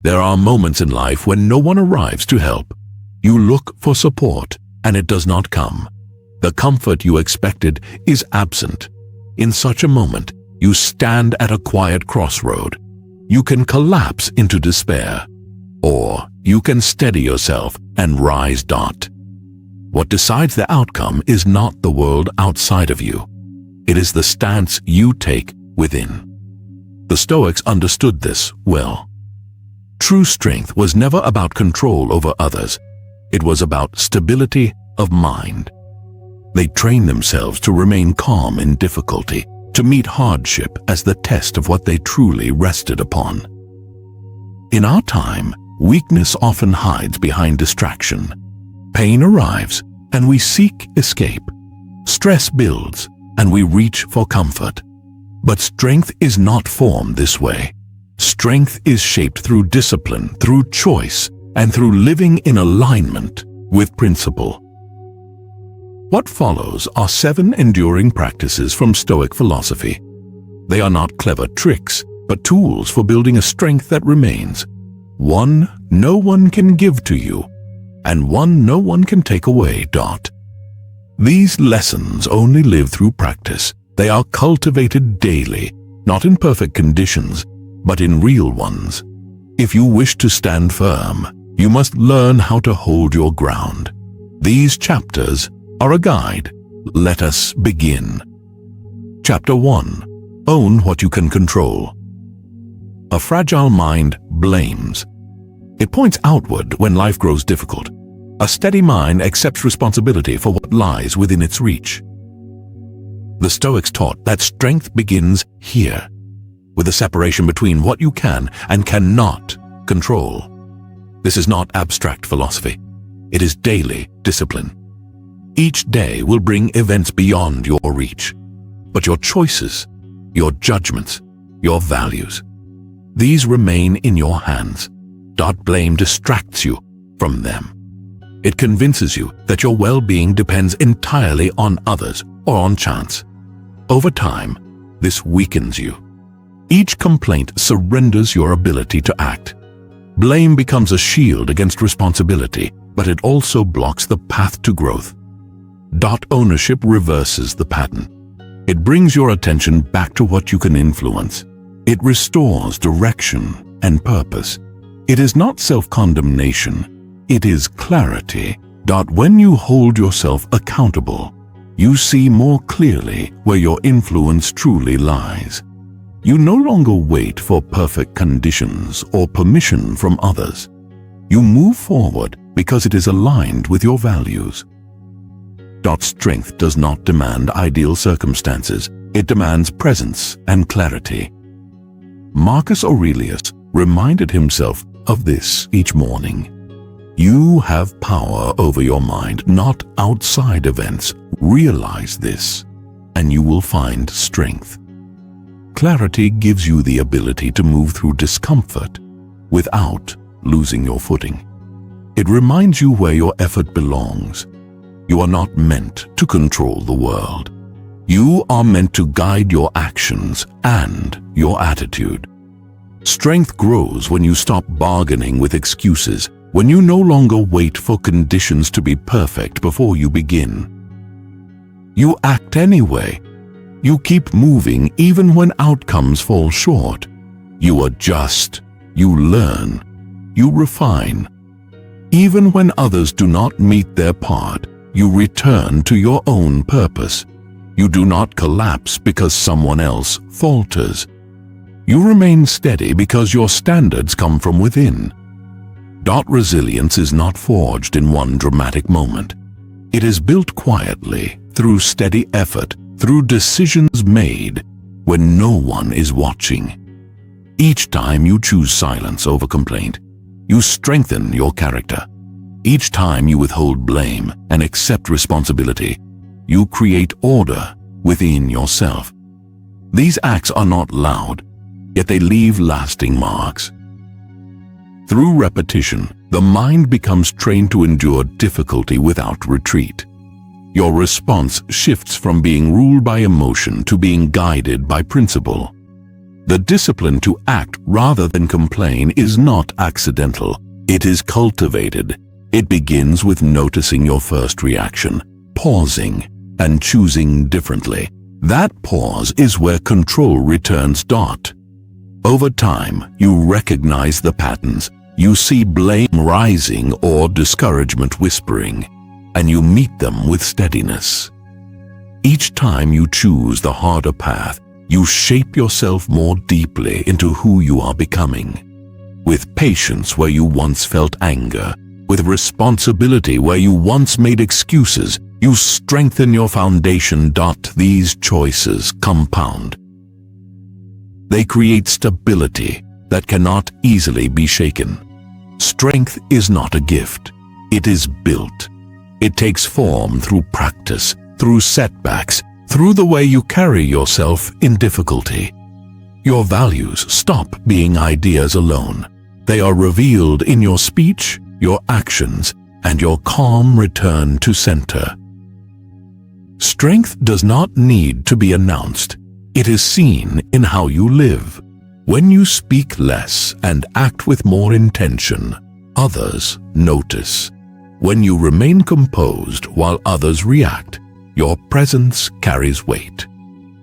There are moments in life when no one arrives to help. You look for support, and it does not come. The comfort you expected is absent. In such a moment, you stand at a quiet crossroad. You can collapse into despair, or you can steady yourself and rise. What decides the outcome is not the world outside of you. It is the stance you take within. The Stoics understood this well. True strength was never about control over others. It was about stability of mind. They trained themselves to remain calm in difficulty, to meet hardship as the test of what they truly rested upon. In our time, weakness often hides behind distraction. Pain arrives, and we seek escape. Stress builds, and we reach for comfort. But strength is not formed this way. Strength is shaped through discipline, through choice, and through living in alignment with principle. What follows are 7 enduring practices from Stoic philosophy. They are not clever tricks, but tools for building a strength that remains. One no one can give to you, and one no one can take away. These lessons only live through practice. They are cultivated daily, not in perfect conditions, but in real ones. If you wish to stand firm, you must learn how to hold your ground. These chapters are a guide. Let us begin. Chapter 1. Own what you can control. A fragile mind blames. It points outward when life grows difficult. A steady mind accepts responsibility for what lies within its reach. The Stoics taught that strength begins here, with a separation between what you can and cannot control. This is not abstract philosophy. It is daily discipline. Each day will bring events beyond your reach, but your choices, your judgments, your values, these remain in your hands. Blame distracts you from them. It convinces you that your well-being depends entirely on others or on chance. Over time, this weakens you. Each complaint surrenders your ability to act. Blame becomes a shield against responsibility, but it also blocks the path to growth. Ownership reverses the pattern. It brings your attention back to what you can influence. It restores direction and purpose. It is not self-condemnation. It is clarity. When you hold yourself accountable, you see more clearly where your influence truly lies. You no longer wait for perfect conditions or permission from others. You move forward because it is aligned with your values. Strength does not demand ideal circumstances. It demands presence and clarity. Marcus Aurelius reminded himself of this each morning. You have power over your mind, not outside events. Realize this, and you will find strength. Clarity gives you the ability to move through discomfort without losing your footing. It reminds you where your effort belongs. You are not meant to control the world. You are meant to guide your actions and your attitude. Strength grows when you stop bargaining with excuses, when you no longer wait for conditions to be perfect before you begin. You act anyway. You keep moving even when outcomes fall short. You adjust, you learn, you refine. Even when others do not meet their part, you return to your own purpose. You do not collapse because someone else falters. You remain steady because your standards come from within. Resilience is not forged in one dramatic moment. It is built quietly, through steady effort, through decisions made when no one is watching. Each time you choose silence over complaint, you strengthen your character. Each time you withhold blame and accept responsibility, you create order within yourself. These acts are not loud, yet they leave lasting marks. Through repetition, the mind becomes trained to endure difficulty without retreat. Your response shifts from being ruled by emotion to being guided by principle. The discipline to act rather than complain is not accidental. It is cultivated. It begins with noticing your first reaction, pausing, and choosing differently. That pause is where control returns. Over time, you recognize the patterns. You see blame rising or discouragement whispering, and you meet them with steadiness. Each time you choose the harder path, you shape yourself more deeply into who you are becoming. With patience where you once felt anger, with responsibility where you once made excuses, you strengthen your foundation. These choices compound. They create stability that cannot easily be shaken. Strength is not a gift. It is built. It takes form through practice, through setbacks, through the way you carry yourself in difficulty. Your values stop being ideas alone. They are revealed in your speech, your actions, and your calm return to center. Strength does not need to be announced. It is seen in how you live. When you speak less and act with more intention, others notice. When you remain composed while others react, your presence carries weight.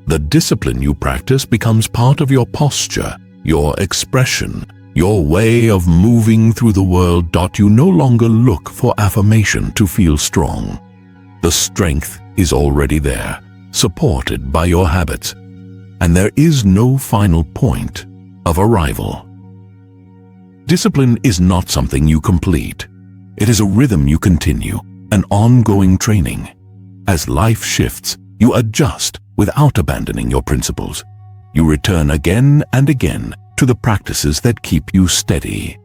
The discipline you practice becomes part of your posture, your expression, your way of moving through the world. You no longer look for affirmation to feel strong. The strength is already there, supported by your habits, and there is no final point of arrival. Discipline is not something you complete. It is a rhythm you continue, an ongoing training. As life shifts, you adjust without abandoning your principles. You return again and again to the practices that keep you steady.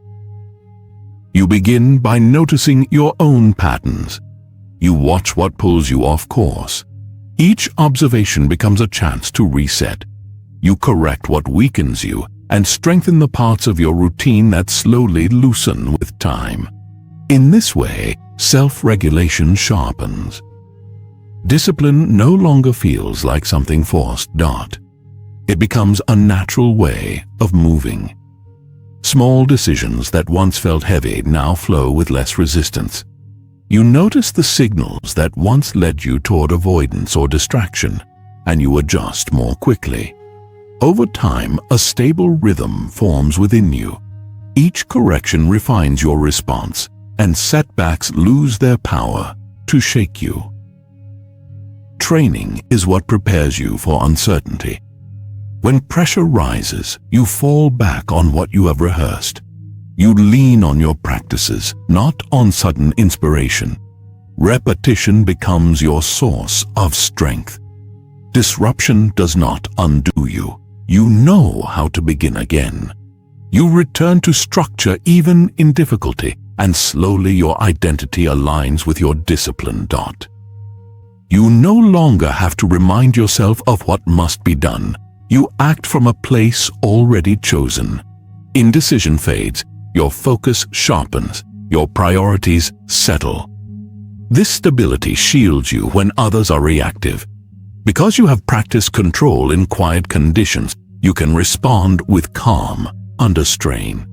You begin by noticing your own patterns. You watch what pulls you off course. Each observation becomes a chance to reset. You correct what weakens you and strengthen the parts of your routine that slowly loosen with time. In this way, self-regulation sharpens. Discipline no longer feels like something forced. It becomes a natural way of moving. Small decisions that once felt heavy now flow with less resistance. You notice the signals that once led you toward avoidance or distraction, and you adjust more quickly. Over time, a stable rhythm forms within you. Each correction refines your response, and setbacks lose their power to shake you. Training is what prepares you for uncertainty. When pressure rises, you fall back on what you have rehearsed. You lean on your practices, not on sudden inspiration. Repetition becomes your source of strength. Disruption does not undo you. You know how to begin again. You return to structure even in difficulty, and slowly your identity aligns with your discipline. You no longer have to remind yourself of what must be done. You act from a place already chosen. Indecision fades, your focus sharpens, your priorities settle. This stability shields you when others are reactive. Because you have practiced control in quiet conditions, you can respond with calm under strain.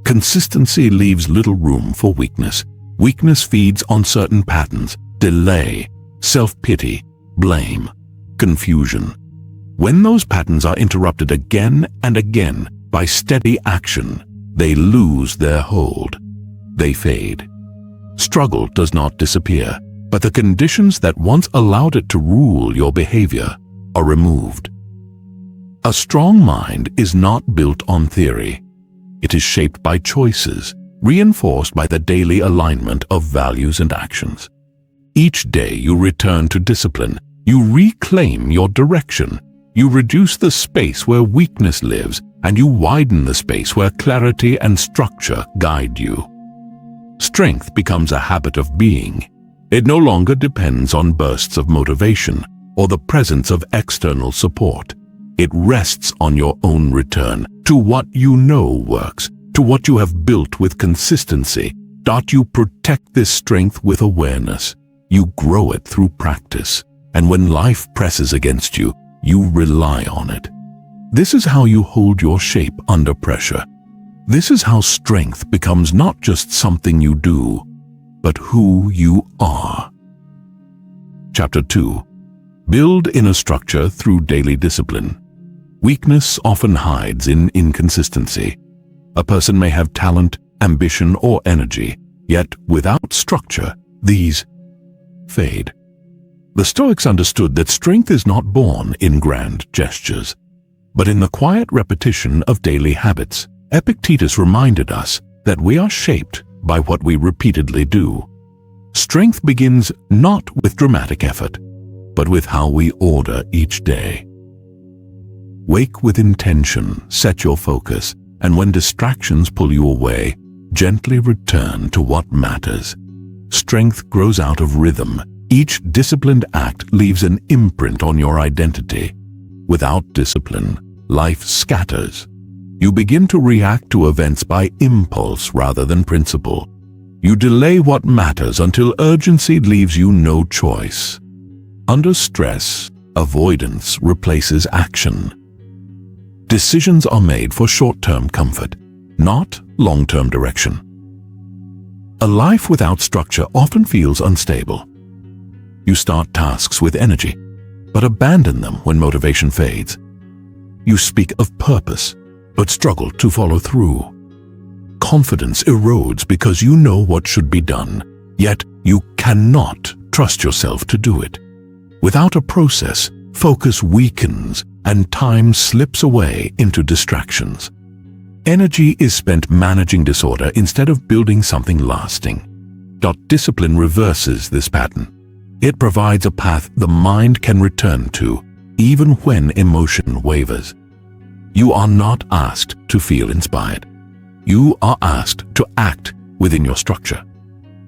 Consistency leaves little room for weakness. Weakness feeds on certain patterns: delay, self-pity, blame, confusion. When those patterns are interrupted again and again by steady action, they lose their hold. They fade. Struggle does not disappear, but the conditions that once allowed it to rule your behavior are removed. A strong mind is not built on theory. It is shaped by choices, reinforced by the daily alignment of values and actions. Each day you return to discipline, you reclaim your direction. You reduce the space where weakness lives, and you widen the space where clarity and structure guide you. Strength becomes a habit of being. It no longer depends on bursts of motivation or the presence of external support. It rests on your own return to what you know works, to what you have built with consistency. You protect this strength with awareness. You grow it through practice. And when life presses against you, you rely on it. This is how you hold your shape under pressure. This is how strength becomes not just something you do, but who you are. Chapter 2. Build inner structure through daily discipline. Weakness often hides in inconsistency. A person may have talent, ambition, or energy, yet without structure, these fade. The Stoics understood that strength is not born in grand gestures, but in the quiet repetition of daily habits. Epictetus reminded us that we are shaped by what we repeatedly do. Strength begins not with dramatic effort, but with how we order each day. Wake with intention, set your focus, and when distractions pull you away, gently return to what matters. Strength grows out of rhythm. Each disciplined act leaves an imprint on your identity. Without discipline, life scatters. You begin to react to events by impulse rather than principle. You delay what matters until urgency leaves you no choice. Under stress, avoidance replaces action. Decisions are made for short-term comfort, not long-term direction. A life without structure often feels unstable. You start tasks with energy, but abandon them when motivation fades. You speak of purpose, but struggle to follow through. Confidence erodes because you know what should be done, yet you cannot trust yourself to do it. Without a process, focus weakens and time slips away into distractions. Energy is spent managing disorder instead of building something lasting. Discipline reverses this pattern. It provides a path the mind can return to, even when emotion wavers. You are not asked to feel inspired. You are asked to act within your structure.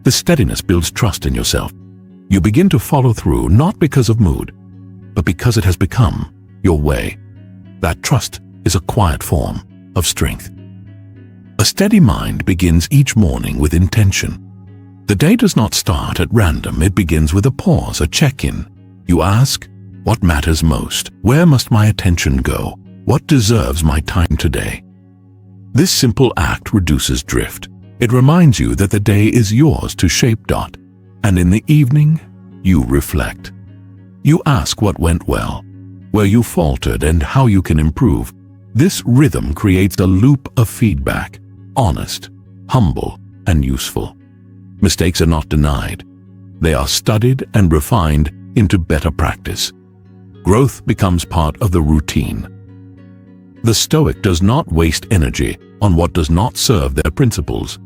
The steadiness builds trust in yourself. You begin to follow through not because of mood, but because it has become your way. That trust is a quiet form of strength. A steady mind begins each morning with intention. The day does not start at random. It begins with a pause, a check-in. You ask, what matters most? Where must my attention go? What deserves my time today? This simple act reduces drift. It reminds you that the day is yours to shape. And in the evening, you reflect. You ask what went well, where you faltered, and how you can improve. This rhythm creates a loop of feedback, honest, humble, and useful. Mistakes are not denied. They are studied and refined into better practice. Growth becomes part of the routine. The Stoic does not waste energy on what does not serve their principles.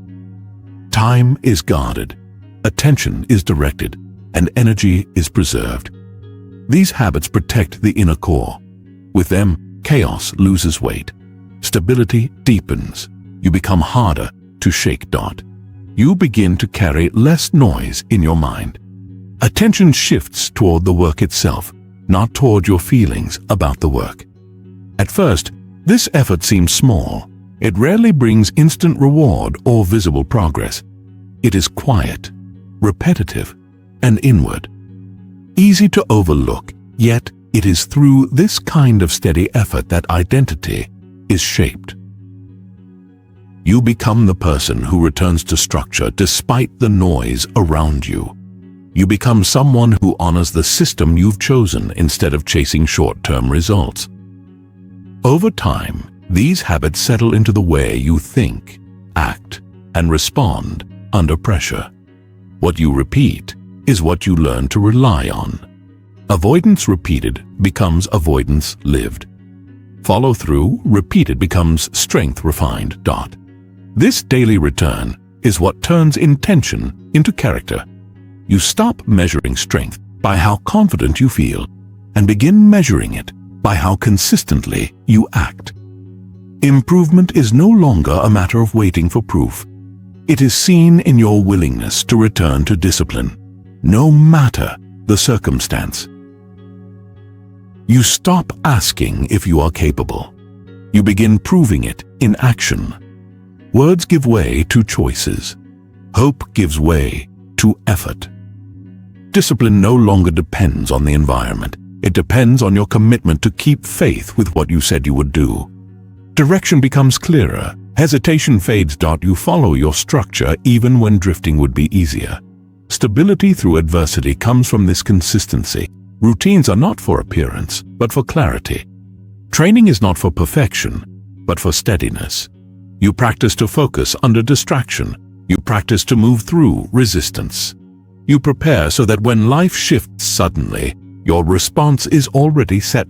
Time is guarded, attention is directed, and energy is preserved. These habits protect the inner core. With them, chaos loses weight. Stability deepens. You become harder to shake. You begin to carry less noise in your mind. Attention shifts toward the work itself, not toward your feelings about the work. At first, this effort seems small. It rarely brings instant reward or visible progress. It is quiet, repetitive, and inward. Easy to overlook, yet it is through this kind of steady effort that identity is shaped. You become the person who returns to structure despite the noise around you. You become someone who honors the system you've chosen instead of chasing short-term results. Over time, these habits settle into the way you think, act, and respond under pressure. What you repeat is what you learn to rely on. Avoidance repeated becomes avoidance lived. Follow through repeated becomes strength refined. This daily return is what turns intention into character. You stop measuring strength by how confident you feel and begin measuring it by how consistently you act. Improvement is no longer a matter of waiting for proof. It is seen in your willingness to return to discipline, no matter the circumstance. You stop asking if you are capable. You begin proving it in action. Words give way to choices. Hope gives way to effort. Discipline no longer depends on the environment. It depends on your commitment to keep faith with what you said you would do. Direction becomes clearer. Hesitation fades. You follow your structure even when drifting would be easier. Stability through adversity comes from this consistency. Routines are not for appearance, but for clarity. Training is not for perfection, but for steadiness. You practice to focus under distraction. You practice to move through resistance. You prepare so that when life shifts suddenly, your response is already set.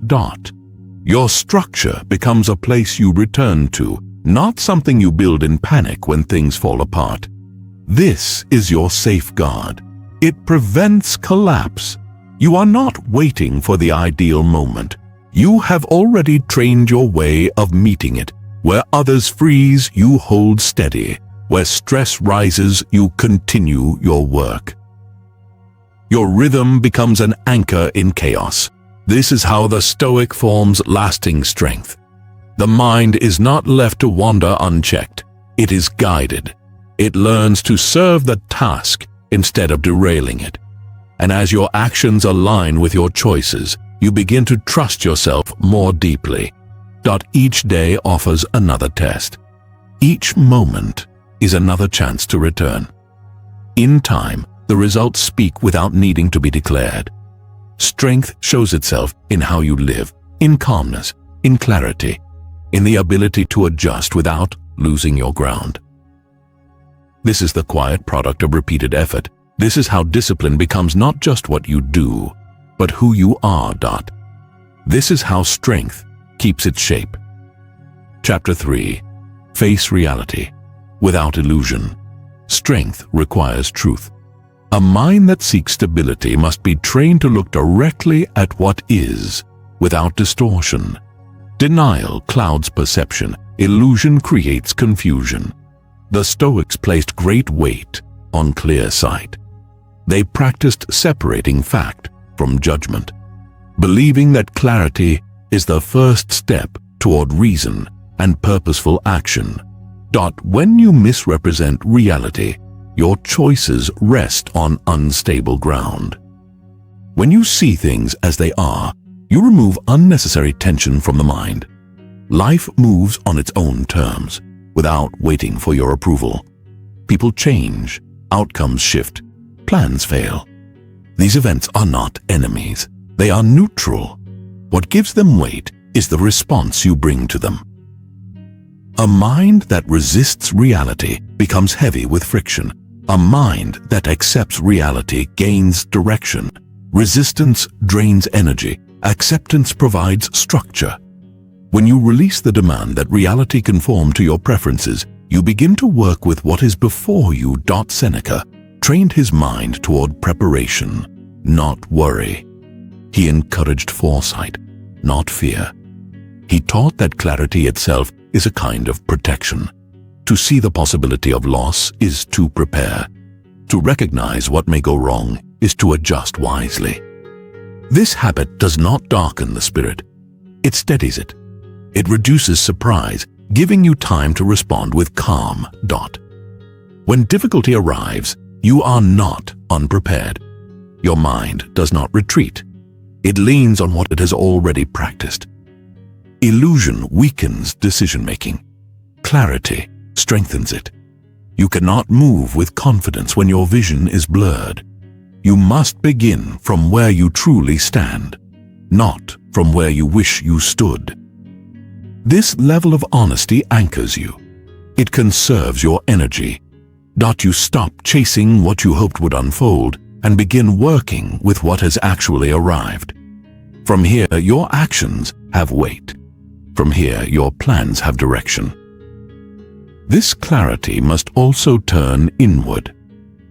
Your structure becomes a place you return to, not something you build in panic when things fall apart. This is your safeguard. It prevents collapse. You are not waiting for the ideal moment. You have already trained your way of meeting it. Where others freeze, you hold steady. Where stress rises, you continue your work. Your rhythm becomes an anchor in chaos. This is how the Stoic forms lasting strength. The mind is not left to wander unchecked. It is guided. It learns to serve the task instead of derailing it. And as your actions align with your choices, you begin to trust yourself more deeply. Each day offers another test. Each moment is another chance to return. In time, the results speak without needing to be declared. Strength shows itself in how you live, in calmness, in clarity, in the ability to adjust without losing your ground. This is the quiet product of repeated effort. This is how discipline becomes not just what you do, but who you are. This is how strength keeps its shape. Chapter 3. Face reality without illusion. Strength requires truth. A mind that seeks stability must be trained to look directly at what is, without distortion. Denial clouds perception. Illusion creates confusion. The Stoics placed great weight on clear sight. They practiced separating fact from judgment, believing that clarity is the first step toward reason and purposeful action. When you misrepresent reality, your choices rest on unstable ground. When you see things as they are, you remove unnecessary tension from the mind. Life moves on its own terms, without waiting for your approval. People change, outcomes shift, plans fail. These events are not enemies, they are neutral. What gives them weight is the response you bring to them. A mind that resists reality becomes heavy with friction. A mind that accepts reality gains direction. Resistance drains energy. Acceptance provides structure. When you release the demand that reality conform to your preferences, you begin to work with what is before you. Seneca trained his mind toward preparation, not worry. He encouraged foresight, not fear. He taught that clarity itself is a kind of protection. To see the possibility of loss is to prepare. To recognize what may go wrong is to adjust wisely. This habit does not darken the spirit. It steadies it. It reduces surprise, giving you time to respond with calm. When difficulty arrives, you are not unprepared. Your mind does not retreat. It leans on what it has already practiced. Illusion weakens decision-making. Clarity strengthens it. You cannot move with confidence when your vision is blurred. You must begin from where you truly stand, not from where you wish you stood. This level of honesty anchors you. It conserves your energy. You stop chasing what you hoped would unfold and begin working with what has actually arrived. From here, your actions have weight. From here, your plans have direction. This clarity must also turn inward.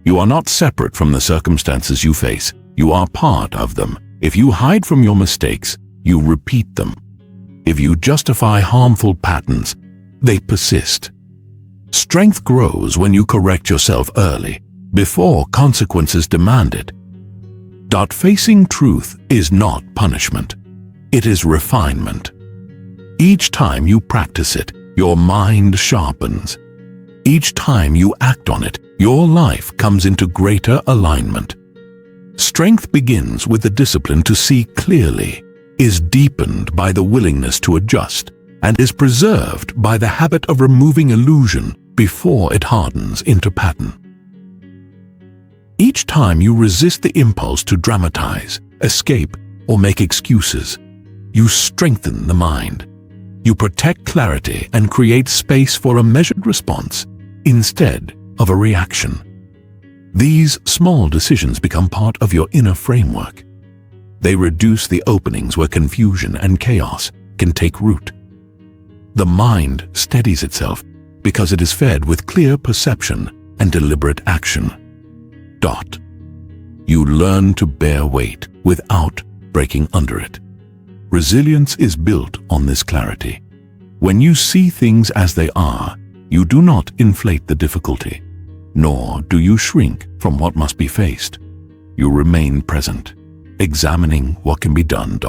You are not separate from the circumstances you face. You are part of them. If you hide from your mistakes, you repeat them. If you justify harmful patterns, they persist. Strength grows when you correct yourself early, before consequences demand it. Facing truth is not punishment. It is refinement. Each time you practice it, your mind sharpens. Each time you act on it, your life comes into greater alignment. Strength begins with the discipline to see clearly, is deepened by the willingness to adjust, and is preserved by the habit of removing illusion before it hardens into pattern. Each time you resist the impulse to dramatize, escape, or make excuses, you strengthen the mind. You protect clarity and create space for a measured response instead of a reaction. These small decisions become part of your inner framework. They reduce the openings where confusion and chaos can take root. The mind steadies itself because it is fed with clear perception and deliberate action. You learn to bear weight without breaking under it. Resilience is built on this clarity. When you see things as they are, you do not inflate the difficulty, nor do you shrink from what must be faced. You remain present, examining what can be done.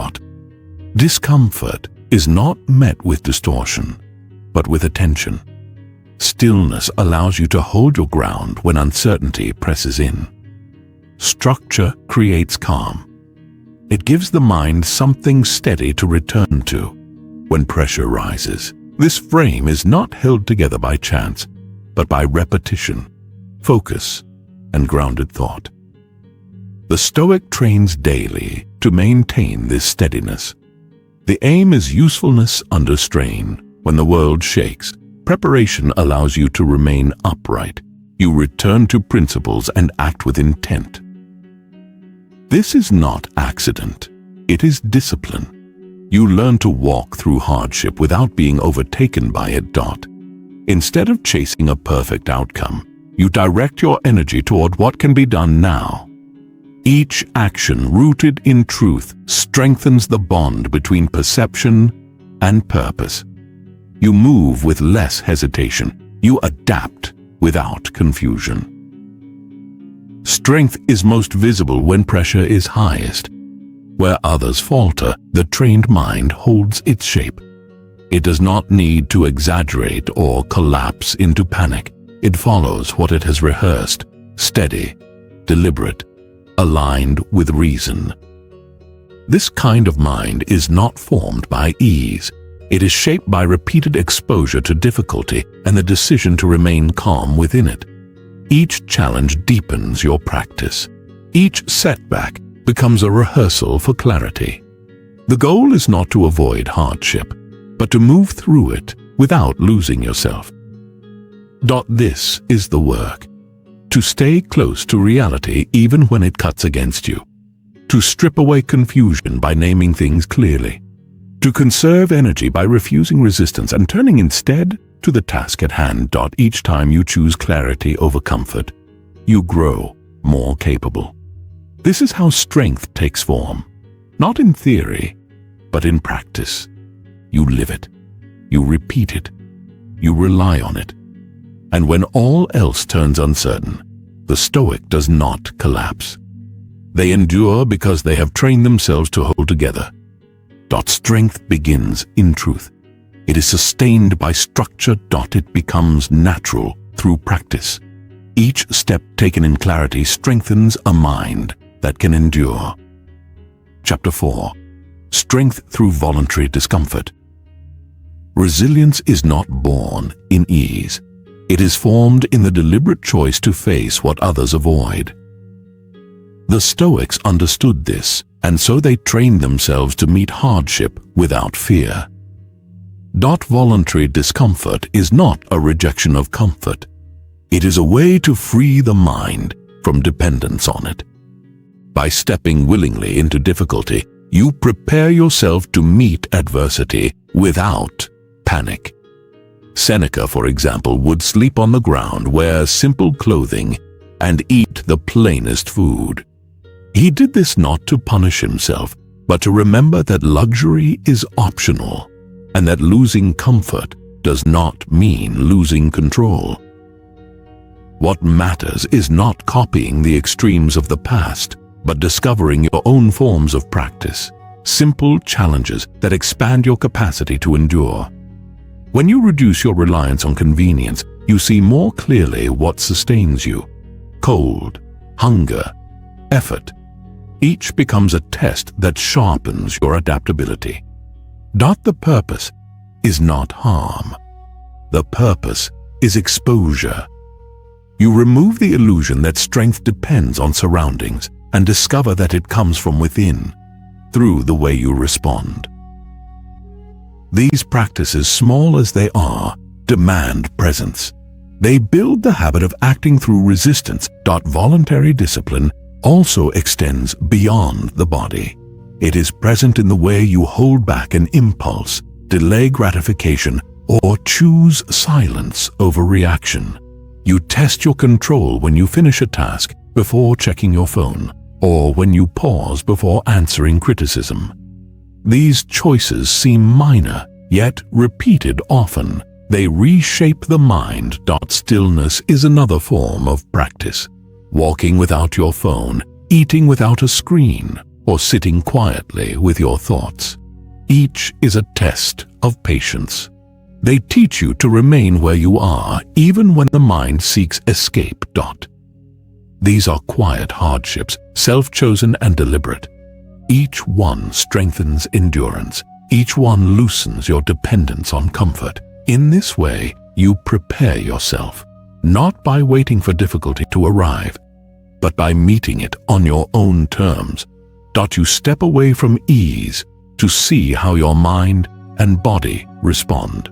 Discomfort is not met with distortion, but with attention. Stillness allows you to hold your ground when uncertainty presses in. Structure creates calm. It gives the mind something steady to return to when pressure rises. This frame is not held together by chance, but by repetition, focus, and grounded thought. The Stoic trains daily to maintain this steadiness. The aim is usefulness under strain. When the world shakes, preparation allows you to remain upright. You return to principles and act with intent. This is not accident. It is discipline. You learn to walk through hardship without being overtaken by it. Instead of chasing a perfect outcome, you direct your energy toward what can be done now. Each action rooted in truth strengthens the bond between perception and purpose. You move with less hesitation. You adapt without confusion. Strength is most visible when pressure is highest. Where others falter, the trained mind holds its shape. It does not need to exaggerate or collapse into panic. It follows what it has rehearsed, steady, deliberate, aligned with reason. This kind of mind is not formed by ease. It is shaped by repeated exposure to difficulty and the decision to remain calm within it. Each challenge deepens your practice. Each setback becomes a rehearsal for clarity. The goal is not to avoid hardship, but to move through it without losing yourself. This is the work. To stay close to reality even when it cuts against you. To strip away confusion by naming things clearly. To conserve energy by refusing resistance and turning instead to the task at hand. Each time you choose clarity over comfort, you grow more capable. This is how strength takes form, not in theory, but in practice. You live it, you repeat it, you rely on it. And when all else turns uncertain, the Stoic does not collapse. They endure because they have trained themselves to hold together. Strength begins in truth. It is sustained by structure. It becomes natural through practice. Each step taken in clarity strengthens a mind that can endure. Chapter 4. Strength through voluntary discomfort. Resilience is not born in ease. It is formed in the deliberate choice to face what others avoid. The Stoics understood this, and so they trained themselves to meet hardship without fear. Voluntary discomfort is not a rejection of comfort. It is a way to free the mind from dependence on it. By stepping willingly into difficulty, you prepare yourself to meet adversity without panic. Seneca, for example, would sleep on the ground, wear simple clothing, and eat the plainest food. He did this not to punish himself, but to remember that luxury is optional, and that losing comfort does not mean losing control. What matters is not copying the extremes of the past, but discovering your own forms of practice, simple challenges that expand your capacity to endure. When you reduce your reliance on convenience, you see more clearly what sustains you: cold, hunger, effort, Each becomes a test that sharpens your adaptability. The purpose is not harm. The purpose is exposure. You remove the illusion that strength depends on surroundings and discover that it comes from within, through the way you respond. These practices, small as they are, demand presence. They build the habit of acting through resistance. Voluntary discipline also extends beyond the body. It is present in the way you hold back an impulse, delay gratification, or choose silence over reaction. You test your control when you finish a task before checking your phone, or when you pause before answering criticism. These choices seem minor, yet repeated often. They reshape the mind. Stillness is another form of practice. Walking without your phone, eating without a screen, or sitting quietly with your thoughts. Each is a test of patience. They teach you to remain where you are, even when the mind seeks escape. These are quiet hardships, self-chosen and deliberate. Each one strengthens endurance. Each one loosens your dependence on comfort. In this way, you prepare yourself, not by waiting for difficulty to arrive, but by meeting it on your own terms. You step away from ease to see how your mind and body respond.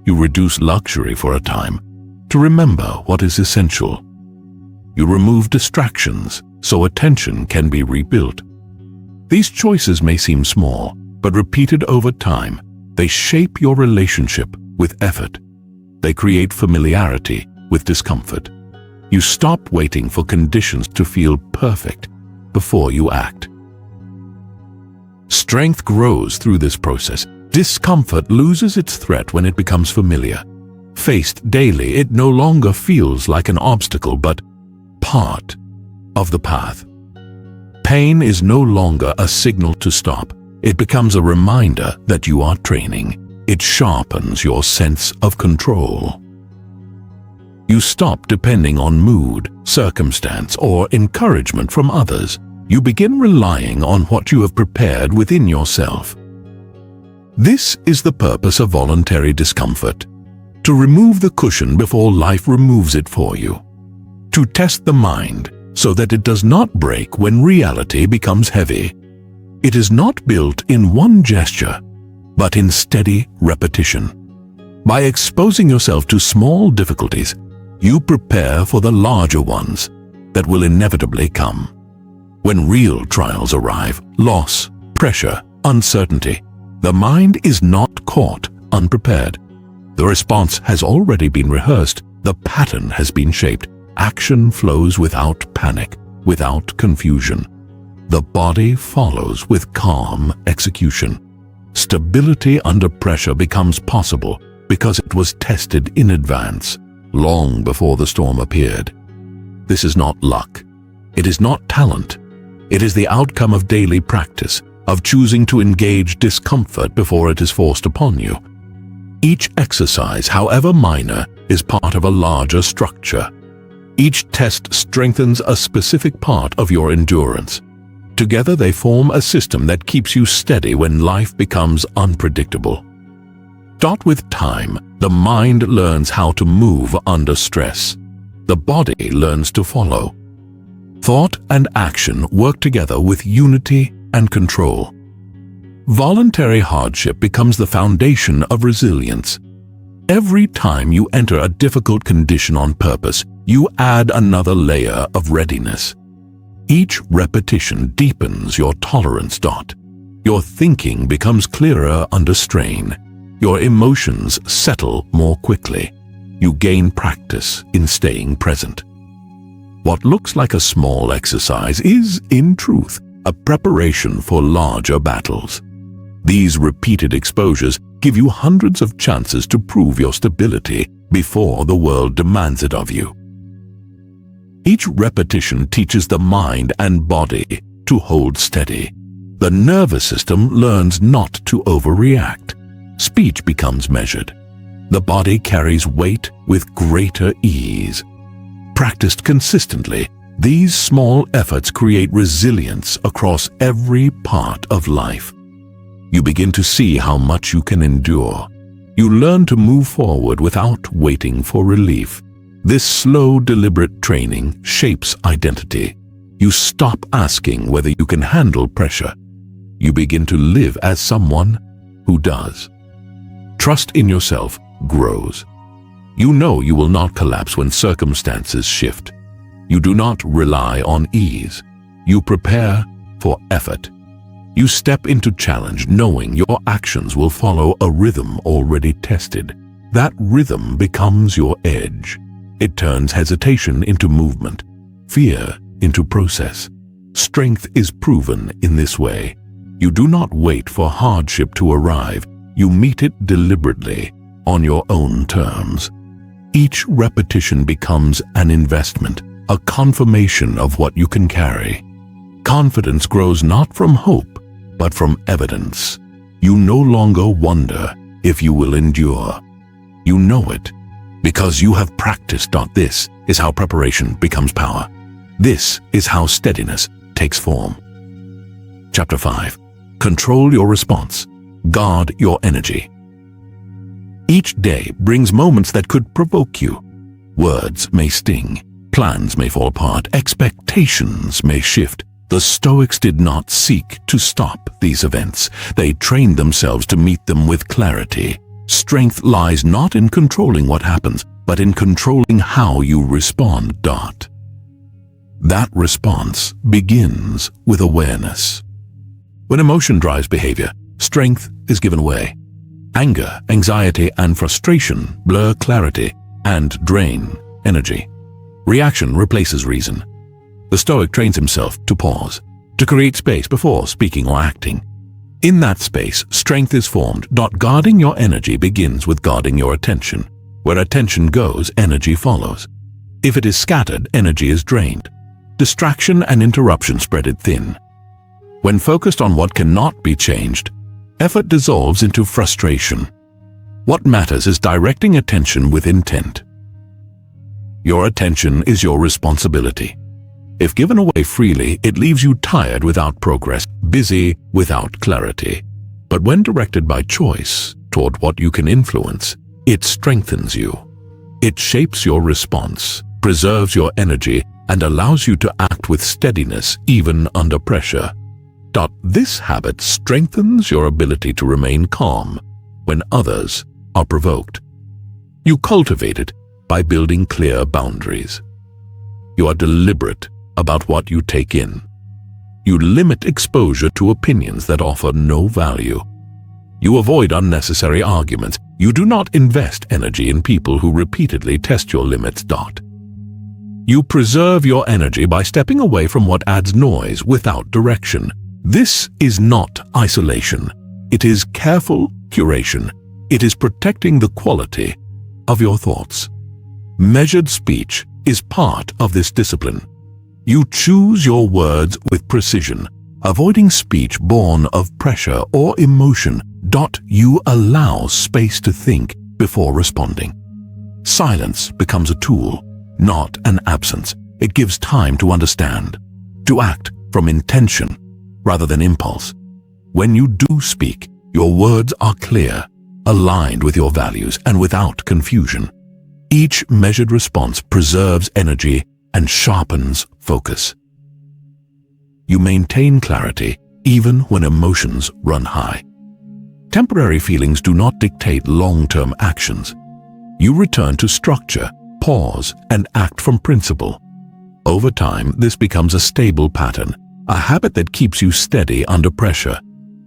You reduce luxury for a time to remember what is essential. You remove distractions so attention can be rebuilt. These choices may seem small, but repeated over time, they shape your relationship with effort. They create familiarity with discomfort. You stop waiting for conditions to feel perfect before you act. Strength grows through this process. Discomfort loses its threat when it becomes familiar. Faced daily, it no longer feels like an obstacle, but part of the path. Pain is no longer a signal to stop. It becomes a reminder that you are training. It sharpens your sense of control. You stop depending on mood, circumstance, or encouragement from others. You begin relying on what you have prepared within yourself. This is the purpose of voluntary discomfort: to remove the cushion before life removes it for you. To test the mind so that it does not break when reality becomes heavy. It is not built in one gesture, but in steady repetition. By exposing yourself to small difficulties, you prepare for the larger ones that will inevitably come. When real trials arrive, loss, pressure, uncertainty, the mind is not caught unprepared. The response has already been rehearsed. The pattern has been shaped. Action flows without panic, without confusion. The body follows with calm execution. Stability under pressure becomes possible because it was tested in advance, long before the storm appeared. This is not luck. It is not talent. It is the outcome of daily practice, of choosing to engage discomfort before it is forced upon you. Each exercise, however minor, is part of a larger structure. Each test strengthens a specific part of your endurance. Together they form a system that keeps you steady when life becomes unpredictable. With time, the mind learns how to move under stress. The body learns to follow. Thought and action work together with unity and control. Voluntary hardship becomes the foundation of resilience. Every time you enter a difficult condition on purpose, you add another layer of readiness. Each repetition deepens your tolerance. Your thinking becomes clearer under strain. Your emotions settle more quickly. You gain practice in staying present. What looks like a small exercise is, in truth, a preparation for larger battles. These repeated exposures give you hundreds of chances to prove your stability before the world demands it of you. Each repetition teaches the mind and body to hold steady. The nervous system learns not to overreact. Speech becomes measured. The body carries weight with greater ease. Practiced consistently, These small efforts create resilience across every part of life. You begin to see how much you can endure. You learn to move forward without waiting for relief. This slow, deliberate training shapes identity. You stop asking whether you can handle pressure. You begin to live as someone who does. Trust in yourself grows. You know you will not collapse when circumstances shift. You do not rely on ease. You prepare for effort. You step into challenge knowing your actions will follow a rhythm already tested. That rhythm becomes your edge. It turns hesitation into movement, fear into process. Strength is proven in this way. You do not wait for hardship to arrive. You meet it deliberately, on your own terms. Each repetition becomes an investment, a confirmation of what you can carry. Confidence grows not from hope, but from evidence. You no longer wonder if you will endure. You know it, because you have practiced. This is how preparation becomes power. This is how steadiness takes form. Chapter 5. Control your response. Guard your energy. Each day brings moments that could provoke you. Words may sting. Plans may fall apart. Expectations may shift. The Stoics did not seek to stop these events. They trained themselves to meet them with clarity. Strength lies not in controlling what happens, but in controlling how you respond. That response begins with awareness. When emotion drives behavior, strength is given way. Anger, anxiety, and frustration blur clarity and drain energy. Reaction replaces reason. The Stoic trains himself to pause, to create space before speaking or acting. In that space, strength is formed. Guarding your energy begins with guarding your attention. Where attention goes, energy follows. If it is scattered, energy is drained. Distraction and interruption spread it thin. When focused on what cannot be changed, effort dissolves into frustration. What matters is directing attention with intent. Your attention is your responsibility. If given away freely, it leaves you tired without progress, busy without clarity. But when directed by choice toward what you can influence, it strengthens you. It shapes your response, preserves your energy, and allows you to act with steadiness even under pressure. This habit strengthens your ability to remain calm when others are provoked. You cultivate it by building clear boundaries. You are deliberate about what you take in. You limit exposure to opinions that offer no value. You avoid unnecessary arguments. You do not invest energy in people who repeatedly test your limits. You preserve your energy by stepping away from what adds noise without direction. This is not isolation. It is careful curation. It is protecting the quality of your thoughts. Measured speech is part of this discipline. You choose your words with precision, avoiding speech born of pressure or emotion. You allow space to think before responding. Silence becomes a tool, not an absence. It gives time to understand, to act from intention rather than impulse. When you do speak, your words are clear, aligned with your values, and without confusion. Each measured response preserves energy and sharpens focus. You maintain clarity even when emotions run high. Temporary feelings do not dictate long-term actions. You return to structure, pause, and act from principle. Over time, this becomes a stable pattern, a habit that keeps you steady under pressure.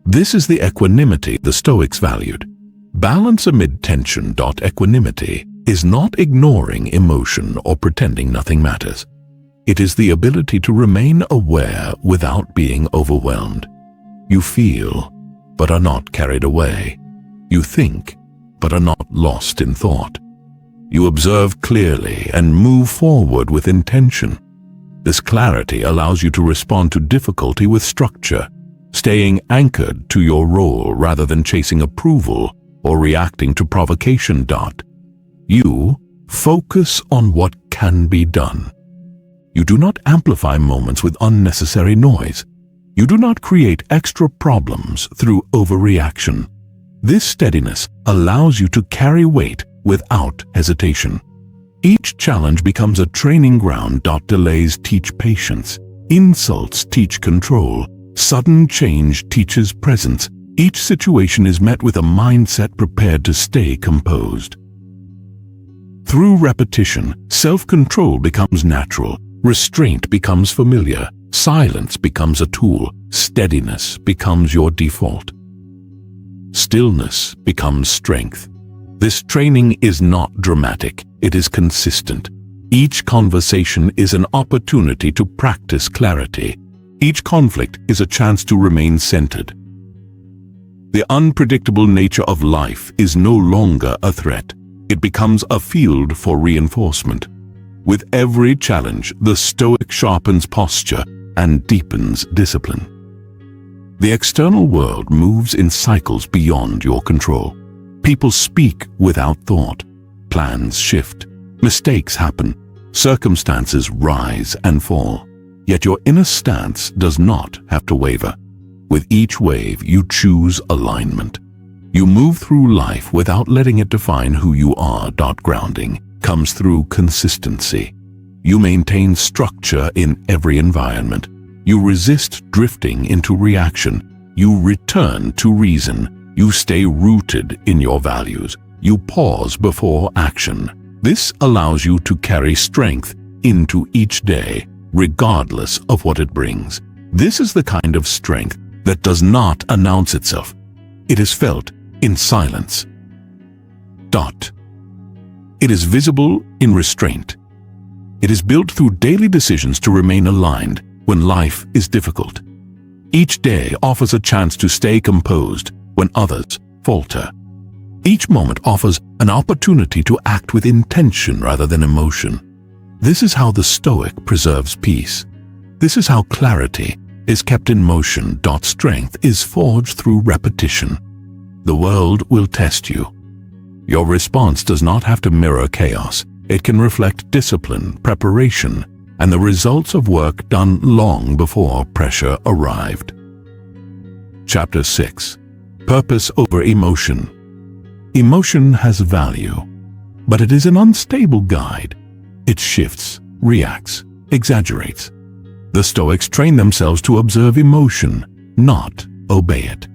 This is the equanimity the Stoics valued. Balance amid tension. Equanimity is not ignoring emotion or pretending nothing matters. It is the ability to remain aware without being overwhelmed. You feel, but are not carried away. You think, but are not lost in thought. You observe clearly and move forward with intention. This clarity allows you to respond to difficulty with structure, staying anchored to your role rather than chasing approval or reacting to provocation. You focus on what can be done. You do not amplify moments with unnecessary noise. You do not create extra problems through overreaction. This steadiness allows you to carry weight without hesitation. Each challenge becomes a training ground. Delays teach patience. Insults teach control. Sudden change teaches presence. Each situation is met with a mindset prepared to stay composed. Through repetition, self-control becomes natural. Restraint becomes familiar. Silence becomes a tool. Steadiness becomes your default. Stillness becomes strength. This training is not dramatic. It is consistent. Each conversation is an opportunity to practice clarity. Each conflict is a chance to remain centered. The unpredictable nature of life is no longer a threat. It becomes a field for reinforcement. With every challenge, the Stoic sharpens posture and deepens discipline. The external world moves in cycles beyond your control. People speak without thought. Plans shift. Mistakes happen. Circumstances rise and fall. Yet your inner stance does not have to waver. With each wave, you choose alignment. You move through life without letting it define who you are. Grounding comes through consistency. You maintain structure in every environment. You resist drifting into reaction. You return to reason. You stay rooted in your values. You pause before action. This allows you to carry strength into each day, regardless of what it brings. This is the kind of strength that does not announce itself. It is felt in silence. It is visible in restraint. It is built through daily decisions to remain aligned when life is difficult. Each day offers a chance to stay composed when others falter. Each moment offers an opportunity to act with intention rather than emotion. This is how the Stoic preserves peace. This is how clarity is kept in motion. Strength is forged through repetition. The world will test you. Your response does not have to mirror chaos. It can reflect discipline, preparation, and the results of work done long before pressure arrived. Chapter 6. Purpose over emotion. Emotion has value, but it is an unstable guide. It shifts, reacts, exaggerates. The Stoics train themselves to observe emotion, not obey it.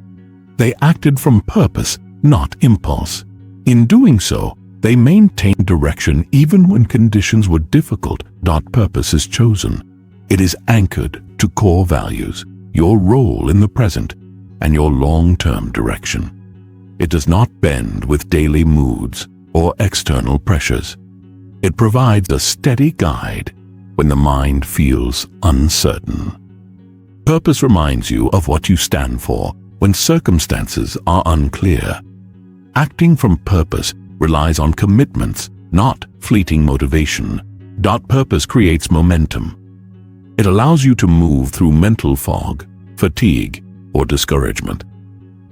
They acted from purpose, not impulse. In doing so, they maintained direction even when conditions were difficult. Purpose is chosen. It is anchored to core values, your role in the present, and your long-term direction. It does not bend with daily moods or external pressures. It provides a steady guide when the mind feels uncertain. Purpose reminds you of what you stand for when circumstances are unclear. Acting from purpose relies on commitments, not fleeting motivation. Purpose creates momentum. It allows you to move through mental fog, fatigue, or discouragement.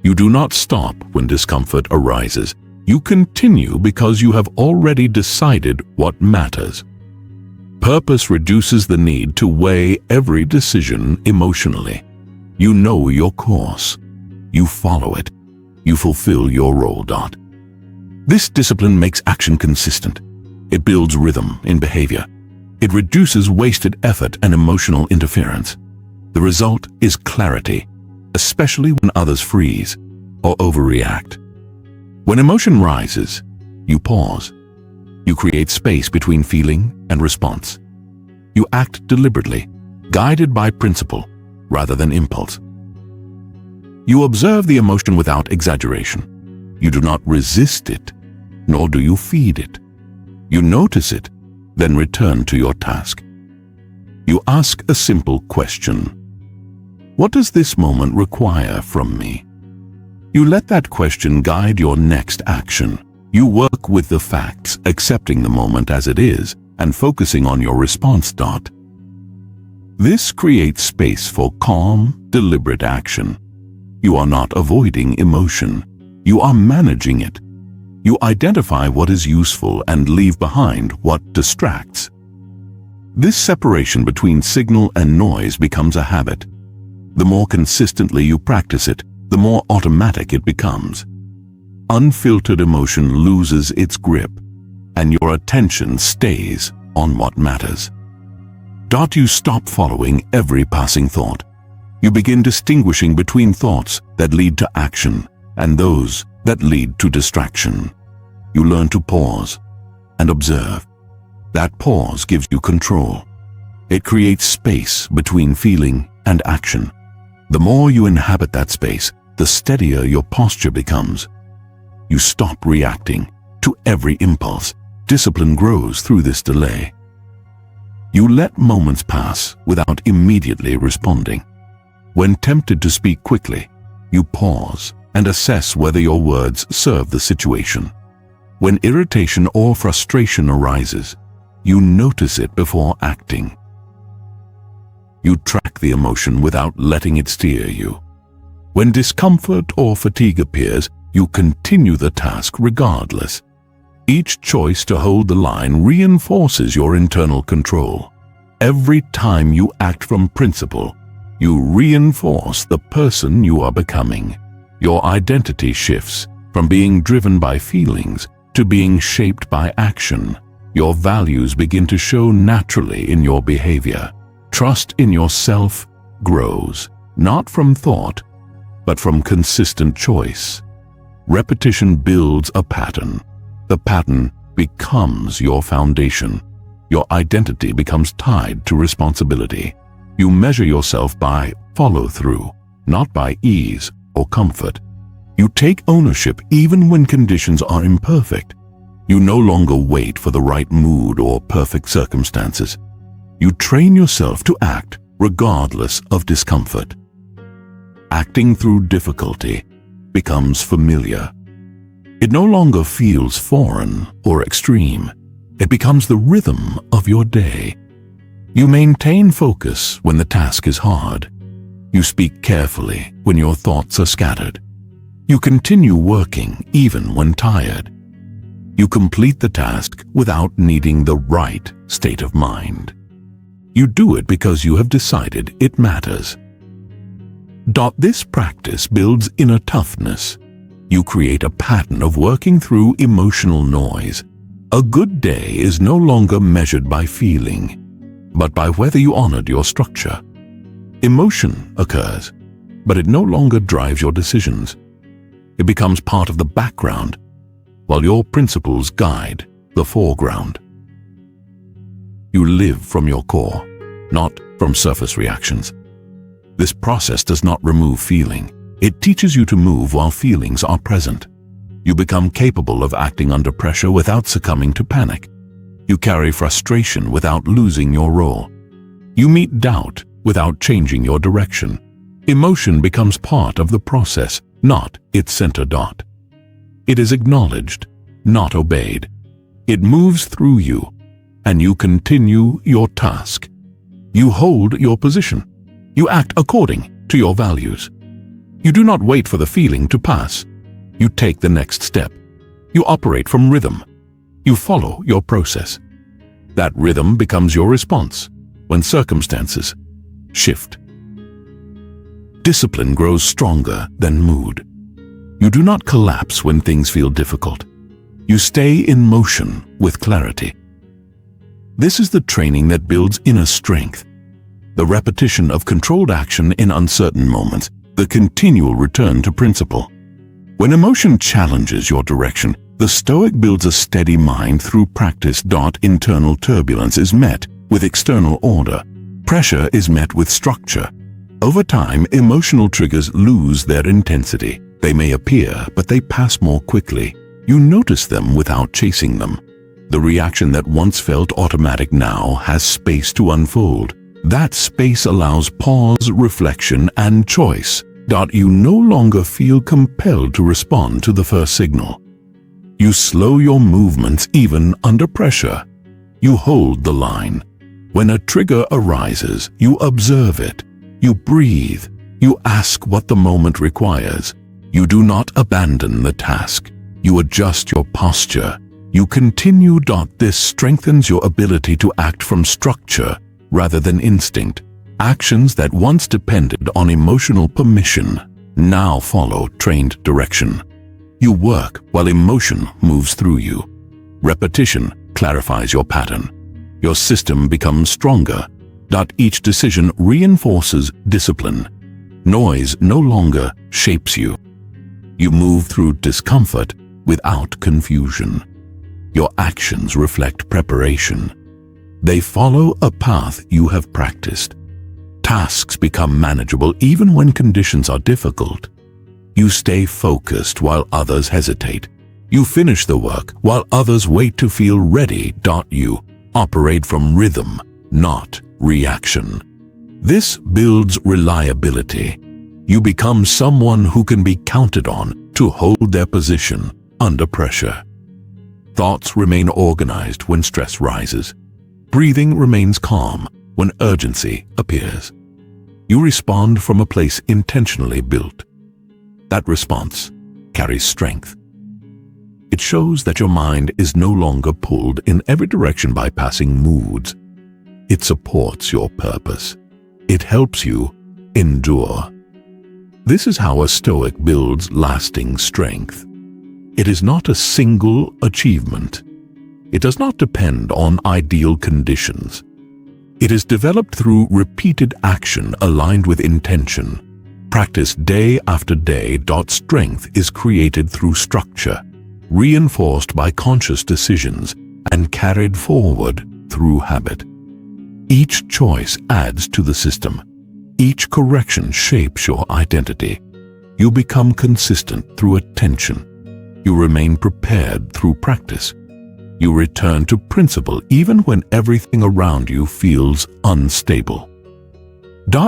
You do not stop when discomfort arises. You continue because you have already decided what matters. Purpose reduces the need to weigh every decision emotionally. You know your course. You follow it. You fulfill your role. This discipline makes action consistent. It builds rhythm in behavior. It reduces wasted effort and emotional interference. The result is clarity, especially when others freeze or overreact. When emotion rises, you pause. You create space between feeling and response. You act deliberately, guided by principle rather than impulse. You observe the emotion without exaggeration. You do not resist it, nor do you feed it. You notice it, then return to your task. You ask a simple question. What does this moment require from me? You let that question guide your next action. You work with the facts, accepting the moment as it is, and focusing on your response. This creates space for calm, deliberate action. You are not avoiding emotion. You are managing it. You identify what is useful and leave behind what distracts. This separation between signal and noise becomes a habit. The more consistently you practice it, the more automatic it becomes. Unfiltered emotion loses its grip, and your attention stays on what matters. You stop following every passing thought. You begin distinguishing between thoughts that lead to action and those that lead to distraction. You learn to pause and observe. That pause gives you control. It creates space between feeling and action. The more you inhabit that space, the steadier your posture becomes. You stop reacting to every impulse. Discipline grows through this delay. You let moments pass without immediately responding. When tempted to speak quickly, you pause and assess whether your words serve the situation. When irritation or frustration arises, you notice it before acting. You track the emotion without letting it steer you. When discomfort or fatigue appears, you continue the task regardless. Each choice to hold the line reinforces your internal control. Every time you act from principle, you reinforce the person you are becoming. Your identity shifts from being driven by feelings to being shaped by action. Your values begin to show naturally in your behavior. Trust in yourself grows, not from thought, but from consistent choice. Repetition builds a pattern. The pattern becomes your foundation. Your identity becomes tied to responsibility. You measure yourself by follow-through, not by ease or comfort. You take ownership even when conditions are imperfect. You no longer wait for the right mood or perfect circumstances. You train yourself to act regardless of discomfort. Acting through difficulty becomes familiar. It no longer feels foreign or extreme. It becomes the rhythm of your day. You maintain focus when the task is hard. You speak carefully when your thoughts are scattered. You continue working even when tired. You complete the task without needing the right state of mind. You do it because you have decided it matters. This practice builds inner toughness. You create a pattern of working through emotional noise. A good day is no longer measured by feeling, but by whether you honored your structure. Emotion occurs, but it no longer drives your decisions. It becomes part of the background, while your principles guide the foreground. You live from your core, not from surface reactions. This process does not remove feeling. It teaches you to move while feelings are present. You become capable of acting under pressure without succumbing to panic. You carry frustration without losing your role. You meet doubt without changing your direction. Emotion becomes part of the process, not its center. It is acknowledged, not obeyed. It moves through you, and you continue your task. You hold your position. You act according to your values. You do not wait for the feeling to pass. You take the next step. You operate from rhythm. You follow your process. That rhythm becomes your response when circumstances shift. Discipline grows stronger than mood. You do not collapse when things feel difficult. You stay in motion with clarity. This is the training that builds inner strength. The repetition of controlled action in uncertain moments, the continual return to principle. When emotion challenges your direction, the Stoic builds a steady mind through practice. Internal turbulence is met with external order. Pressure is met with structure. Over time, emotional triggers lose their intensity. They may appear, but they pass more quickly. You notice them without chasing them. The reaction that once felt automatic now has space to unfold. That space allows pause, reflection, and choice. You no longer feel compelled to respond to the first signal. You slow your movements even under pressure. You hold the line. When a trigger arises, you observe it. You breathe. You ask what the moment requires. You do not abandon the task. You adjust your posture. You continue. This strengthens your ability to act from structure rather than instinct. Actions that once depended on emotional permission now follow trained direction. You work while emotion moves through you. Repetition clarifies your pattern. Your system becomes stronger. Each decision reinforces discipline. Noise no longer shapes you. You move through discomfort without confusion. Your actions reflect preparation. They follow a path you have practiced. Tasks become manageable even when conditions are difficult. You stay focused while others hesitate. You finish the work while others wait to feel ready. You operate from rhythm, not reaction. This builds reliability. You become someone who can be counted on to hold their position under pressure. Thoughts remain organized when stress rises. Breathing remains calm when urgency appears. You respond from a place intentionally built. That response carries strength. It shows that your mind is no longer pulled in every direction by passing moods. It supports your purpose. It helps you endure. This is how a Stoic builds lasting strength. It is not a single achievement. It does not depend on ideal conditions. It is developed through repeated action aligned with intention. Practice day after day. Strength is created through structure, reinforced by conscious decisions, and carried forward through habit. Each choice adds to the system. Each correction shapes your identity. You become consistent through attention. You remain prepared through practice. You return to principle even when everything around you feels unstable.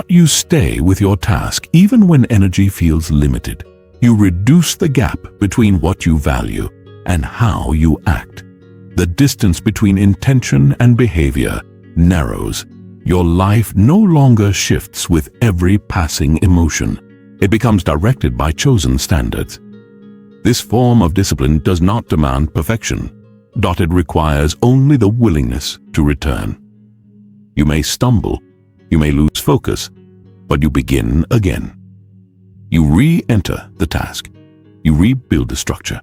You stay with your task even when energy feels limited. You reduce the gap between what you value and how you act. The distance between intention and behavior narrows. Your life no longer shifts with every passing emotion. It becomes directed by chosen standards. This form of discipline does not demand perfection. It requires only the willingness to return. You may stumble, you may lose focus, but you begin again. You re-enter the task. You rebuild the structure.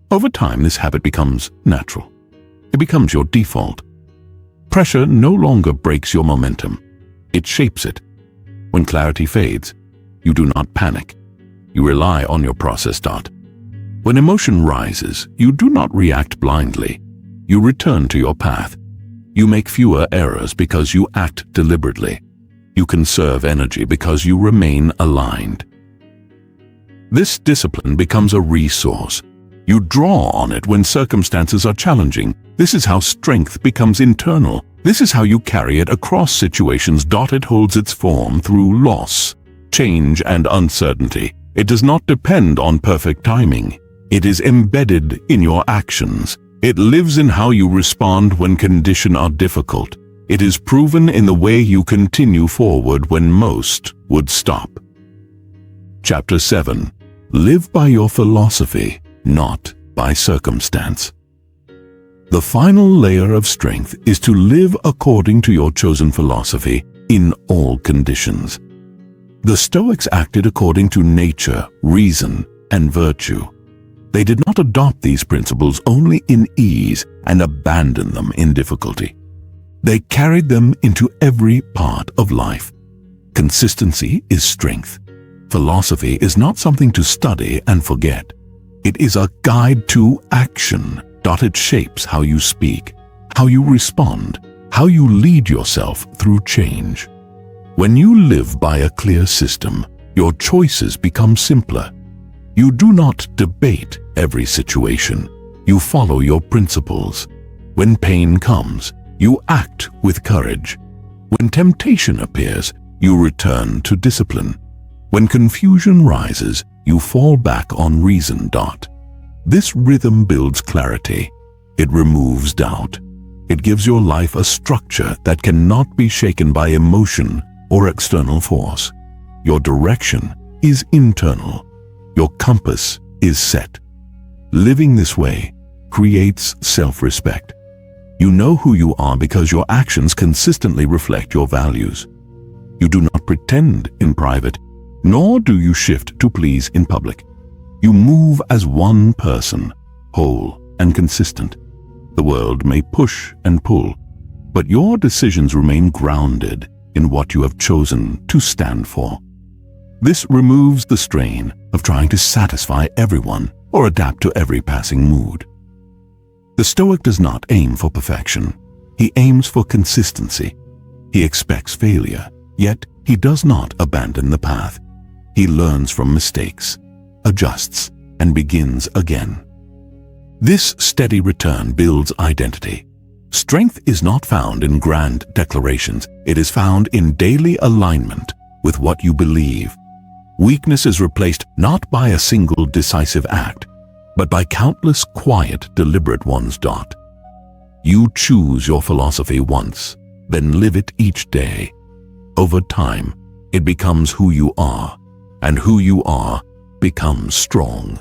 Over time, this habit becomes natural. It becomes your default. Pressure no longer breaks your momentum. It shapes it. When clarity fades, you do not panic. You rely on your process. When emotion rises, you do not react blindly. You return to your path. You make fewer errors because you act deliberately. You conserve energy because you remain aligned. This discipline becomes a resource. You draw on it when circumstances are challenging. This is how strength becomes internal. This is how you carry it across situations. It holds its form through loss, change, and uncertainty. It does not depend on perfect timing. It is embedded in your actions. It lives in how you respond when conditions are difficult. It is proven in the way you continue forward when most would stop. Chapter 7. Live by your philosophy, not by circumstance. The final layer of strength is to live according to your chosen philosophy in all conditions. The Stoics acted according to nature, reason, and virtue. They did not adopt these principles only in ease and abandon them in difficulty. They carried them into every part of life. Consistency is strength. Philosophy is not something to study and forget. It is a guide to action. It shapes how you speak, how you respond, how you lead yourself through change. When you live by a clear system, your choices become simpler. You do not debate every situation. You follow your principles. When pain comes, you act with courage. When temptation appears, you return to discipline. When confusion rises, you fall back on reason. This rhythm builds clarity. It removes doubt. It gives your life a structure that cannot be shaken by emotion or external force. Your direction is internal. Your compass is set. Living this way, creates self-respect. You know who you are because your actions consistently reflect your values. You do not pretend in private, nor do you shift to please in public. You move as one person, whole and consistent. The world may push and pull, but your decisions remain grounded in what you have chosen to stand for. This removes the strain of trying to satisfy everyone or adapt to every passing mood. The Stoic does not aim for perfection. He aims for consistency. He expects failure, yet he does not abandon the path. He learns from mistakes, adjusts, and begins again. This steady return builds identity. Strength is not found in grand declarations. It is found in daily alignment with what you believe. Weakness is replaced not by a single decisive act, but by countless quiet, deliberate ones. You choose your philosophy once, then live it each day. Over time, it becomes who you are, and who you are becomes strong.